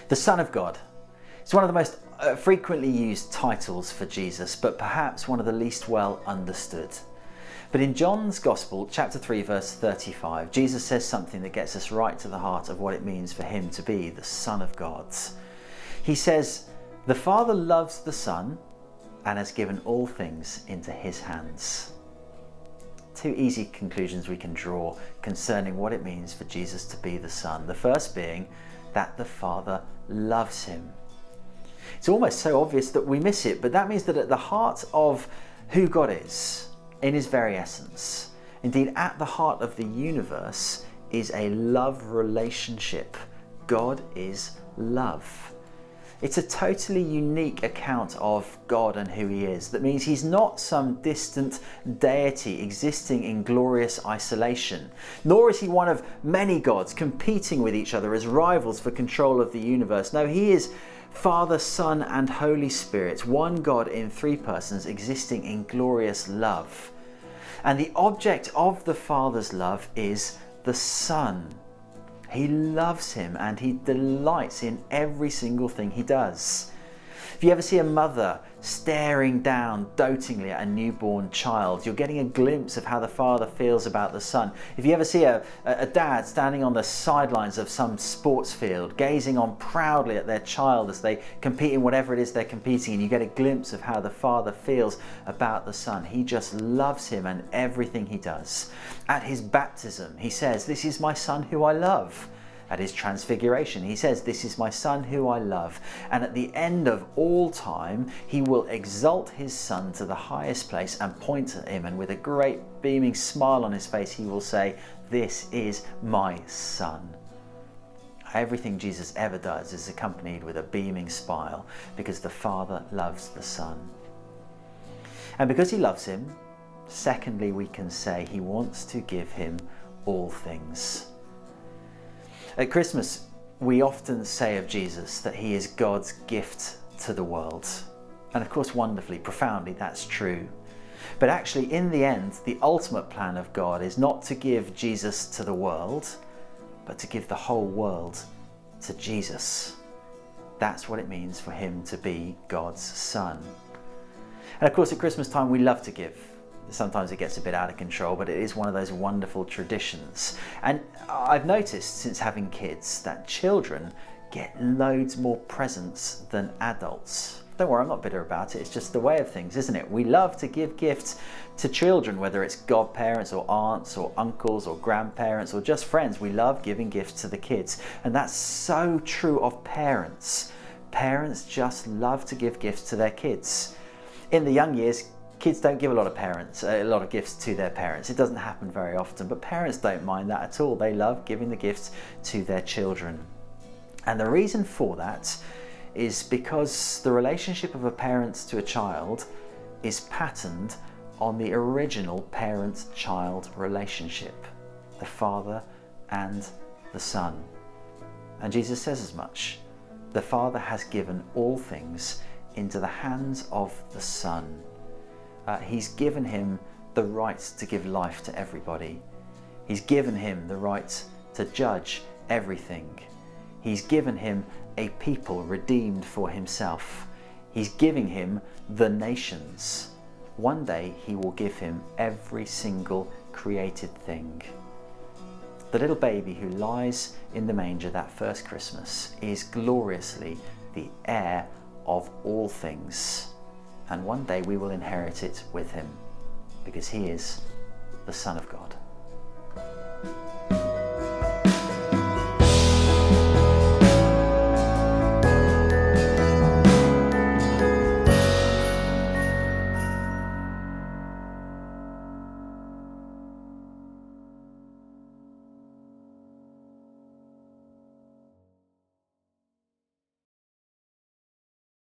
The Son of God. It's one of the most frequently used titles for Jesus, but perhaps one of the least well understood. But in John's Gospel, chapter 3, verse 35, Jesus says something that gets us right to the heart of what it means for him to be the Son of God. He says, "The Father loves the Son and has given all things into his hands." Two easy conclusions we can draw concerning what it means for Jesus to be the Son. The first being that the Father loves him. It's almost so obvious that we miss it, but that means that at the heart of who God is, in his very essence, indeed at the heart of the universe, is a love relationship. God is love. It's a totally unique account of God and who he is. That means he's not some distant deity existing in glorious isolation, nor is he one of many gods competing with each other as rivals for control of the universe. No, he is Father, Son, and Holy Spirit, one God in three persons existing in glorious love. And the object of the Father's love is the Son. He loves him and he delights in every single thing he does. If you ever see a mother staring down dotingly at a newborn child, you're getting a glimpse of how the Father feels about the Son. If you ever see a dad standing on the sidelines of some sports field, gazing on proudly at their child as they compete in whatever it is they're competing in, you get a glimpse of how the Father feels about the Son. He just loves him and everything he does. At his baptism, he says, "This is my Son who I love." At his transfiguration, he says, "This is my Son who I love." And at the end of all time, he will exalt his Son to the highest place and point at him. And with a great beaming smile on his face, he will say, "This is my Son." Everything Jesus ever does is accompanied with a beaming smile because the Father loves the Son. And because he loves him, secondly, we can say he wants to give him all things. At Christmas, we often say of Jesus that he is God's gift to the world. And of course, wonderfully, profoundly, that's true. But actually, in the end, the ultimate plan of God is not to give Jesus to the world, but to give the whole world to Jesus. That's what it means for him to be God's Son. And of course, at Christmas time, we love to give. Sometimes it gets a bit out of control, but it is one of those wonderful traditions. And I've noticed since having kids that children get loads more presents than adults. Don't worry, I'm not bitter about it. It's just the way of things, isn't it? We love to give gifts to children, whether it's godparents or aunts or uncles or grandparents or just friends. We love giving gifts to the kids. And that's so true of parents. Parents just love to give gifts to their kids. In the young years, kids don't give a lot of gifts to their parents. It doesn't happen very often, but parents don't mind that at all. They love giving the gifts to their children. And the reason for that is because the relationship of a parent to a child is patterned on the original parent-child relationship, the Father and the Son. And Jesus says as much. The Father has given all things into the hands of the Son. He's given him the right to give life to everybody. He's given him the right to judge everything. He's given him a people redeemed for himself. He's giving him the nations. One day he will give him every single created thing. The little baby who lies in the manger that first Christmas is gloriously the heir of all things. And one day we will inherit it with him because he is the Son of God.